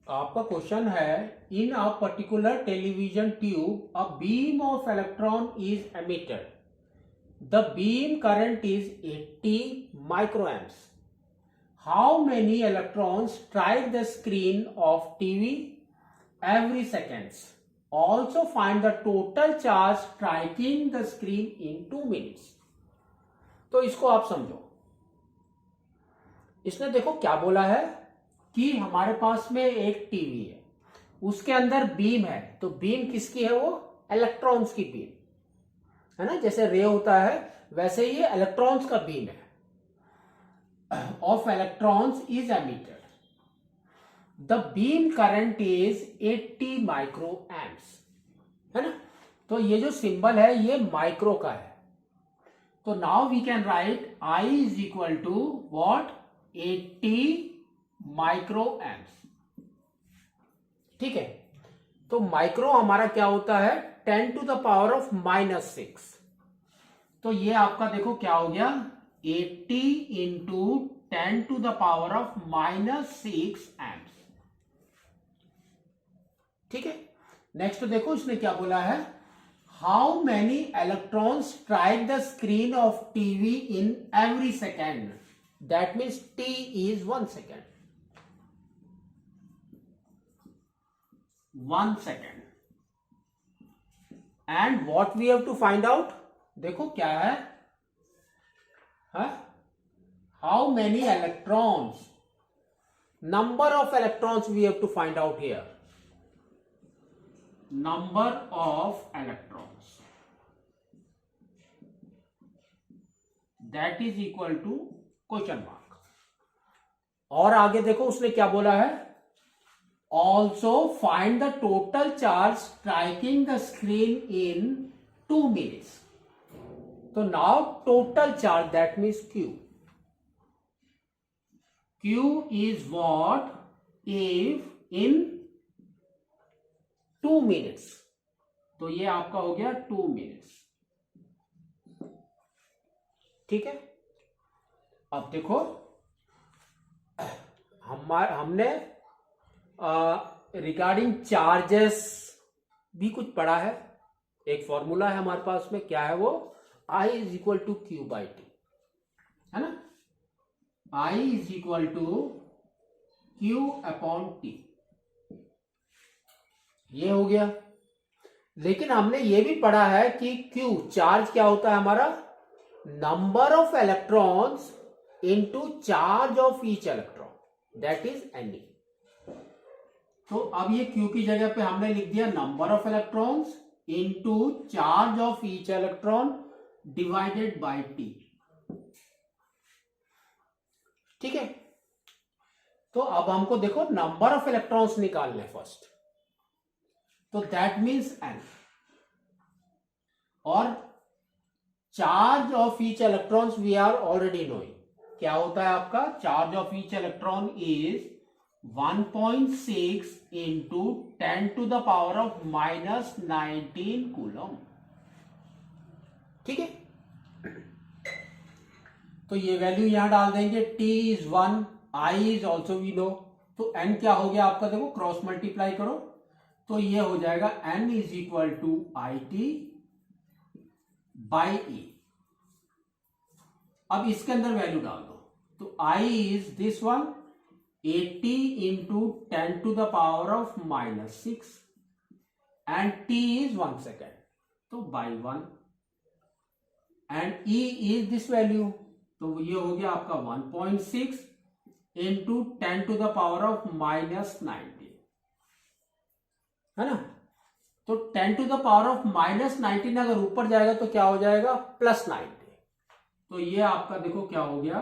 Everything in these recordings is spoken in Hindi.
आपका क्वेश्चन है, in a particular television tube a beam of electron is emitted, the beam current is 80 microamps. How many electrons strike the screen of TV every seconds? Also find the total charge striking the screen in 2 minutes. तो इसको आप समझो। इसने देखो क्या बोला है कि हमारे पास में एक टीवी है, उसके अंदर बीम है। तो बीम किसकी है? वो इलेक्ट्रॉन्स की बीम है ना, जैसे रे होता है वैसे ये इलेक्ट्रॉन्स का बीम है। Of electrons is emitted, the beam current is 80 microamps, है ना। तो ये जो सिंबल है ये माइक्रो का है। तो now we can write I is equal to what, 80 microamps। ठीक है, तो माइक्रो हमारा क्या होता है? 10 to the power of -6। तो ये आपका देखो क्या हो गया, 80 into 10 to the power of -6 amps। ठीक है, नेक्स्ट देखो इसने क्या बोला है, how many electrons strike the screen of TV in every second, that means T is 1 second, 1 second। And what we have to find out, देखो क्या है, how many electrons, number of electrons we have to find out here, number of electrons that is equal to question mark. और आगे देखो उसने क्या बोला है, also find the total charge striking the screen in 2 minutes। तो now total charge that means Q is what if in 2 minutes। तो ये आपका हो गया 2 minutes। ठीक है, अब देखो हमने रिगार्डिंग चार्जेस भी कुछ पढ़ा है। एक फॉर्मूला है हमारे पास में, क्या है वो, I is equal to Q/T, है ना। I is equal to Q/T, ये हो गया। लेकिन हमने ये भी पढ़ा है कि Q चार्ज क्या होता है हमारा, number of electrons into charge of each electron, that is Ne। तो अब ये Q की जगह पे हमने लिख दिया number of electrons into charge of each electron divided by T। ठीक है, तो अब हमको देखो नंबर ऑफ इलेक्ट्रॉन्स निकालने फर्स्ट, तो दैट मीन्स N, और charge of each electrons we are already knowing. क्या होता है आपका, charge of each electron is 1.6 into 10 to the power of -19 coulomb. ठीक है, तो ये वैल्यू यहां डाल देंगे, T is 1, I is also we know. तो N क्या हो गया आपका, देखो क्रॉस मल्टीप्लाई करो, तो ये हो जाएगा N is equal to IT by E। अब इसके अंदर वैल्यू डाल दो, तो I is this one, 80 into 10 to the power of -6 and T is 1 second, तो by 1, and E is this value, तो ये हो गया आपका 1.6 into 10 to the power of -19, है ना। तो 10 to the power of -19 अगर ऊपर जाएगा तो क्या हो जाएगा, +90। तो ये आपका देखो क्या हो गया,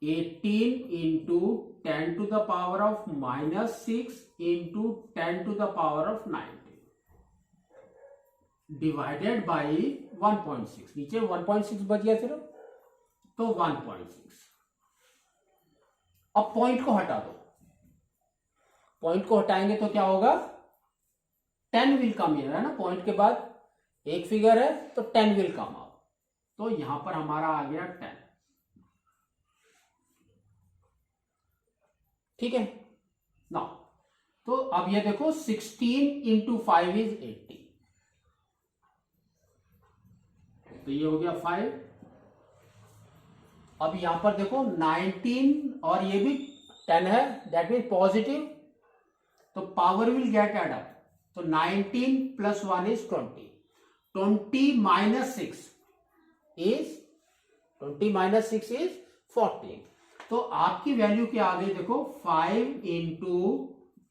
18 into 10 to the power of -6 into 10 to the power of 90 divided by 1.6, नीचे 1.6 बच गया सिर्फ, तो 1.6। अब पॉइंट को हटा दो, पॉइंट को हटाएंगे तो क्या होगा, 10 विल कम हियर, है ना। पॉइंट के बाद एक फिगर है तो 10 विल कम आउट, तो यहां पर हमारा आ गया 10। ठीक है, नाउ तो अब ये देखो 16 इंटू 5 इज 80, तो ये हो गया 5। अब यहां पर देखो 19 और ये भी 10 है, दैट मीन पॉजिटिव, तो power will get add up. तो 19 plus 1 is 20, 20 minus 6 is 20 minus 6 is 14। तो आपकी वैल्यू क्या आ गई देखो, 5 into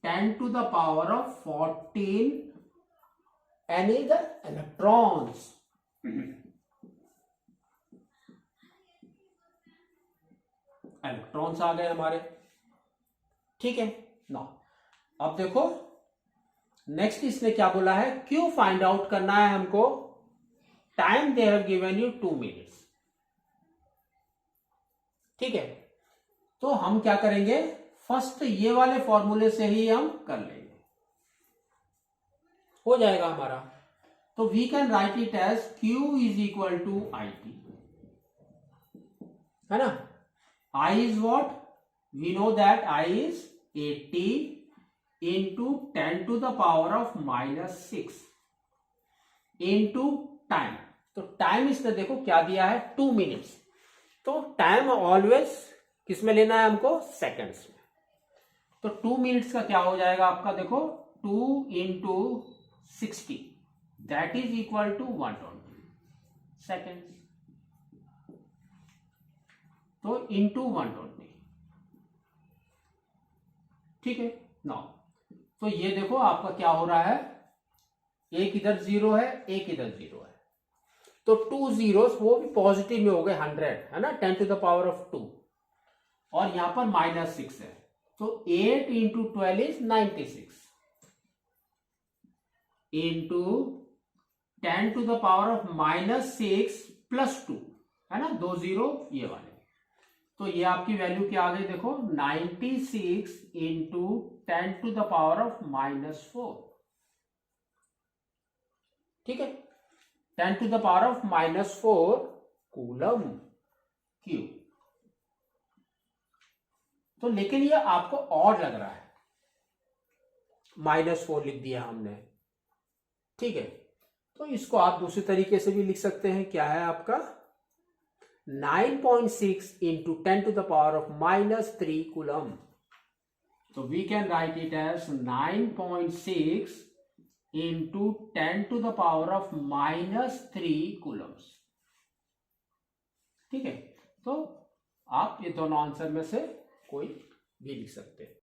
10 to the power of 14 any the electrons. Electrons आ गए हमारे, ठीक है ना। अब देखो नेक्स्ट इसने क्या बोला है, क्यों फाइंड आउट करना है हमको, time they have given you 2 minutes, ठीक है। तो हम क्या करेंगे, फर्स्ट ये वाले फॉर्मूले से ही हम कर लेंगे, हो जाएगा हमारा। तो we can write it as Q is equal to IT, है ना। I is what? We know that I is 80 into 10 to the power of minus 6 into time. तो टाइम इसने देखो क्या दिया है, 2 मिनट्स। तो टाइम ऑलवेज किस में लेना है हमको, सेकेंड्स में। तो 2 मिनट्स का क्या हो जाएगा आपका, देखो 2 into 60 that is equal to 120 second, तो इंटू 120, ठीक है ना। तो ये देखो आपका क्या हो रहा है, एक इधर 0 है, एक इधर 0 है, तो 2 zeros वो भी पॉजिटिव में हो गए 100, है ना, 10 टू द पावर ऑफ 2, और यहां पर माइनस 6 है, तो 8 into 12 is 96 into 10 to the power of minus 6 plus 2, है ना, 2 0 ये वाले। तो ये आपकी वैल्यू क्या आ गई देखो, 96 into 10 to the power of minus 4, ठीक है, 10 to the power of minus 4 coulomb Q. तो लेकिन ये आपको और लग रहा है, -4 लिख दिया हमने, ठीक है। तो इसको आप दूसरे तरीके से भी लिख सकते हैं, क्या है आपका 9.6 into 10 to the power of -3 coulomb. तो we can write it as 9.6 into 10 to the power of -3 coulombs, ठीक है। तो आप ये दोनों आंसर में से कोई भी लिख सकते हैं।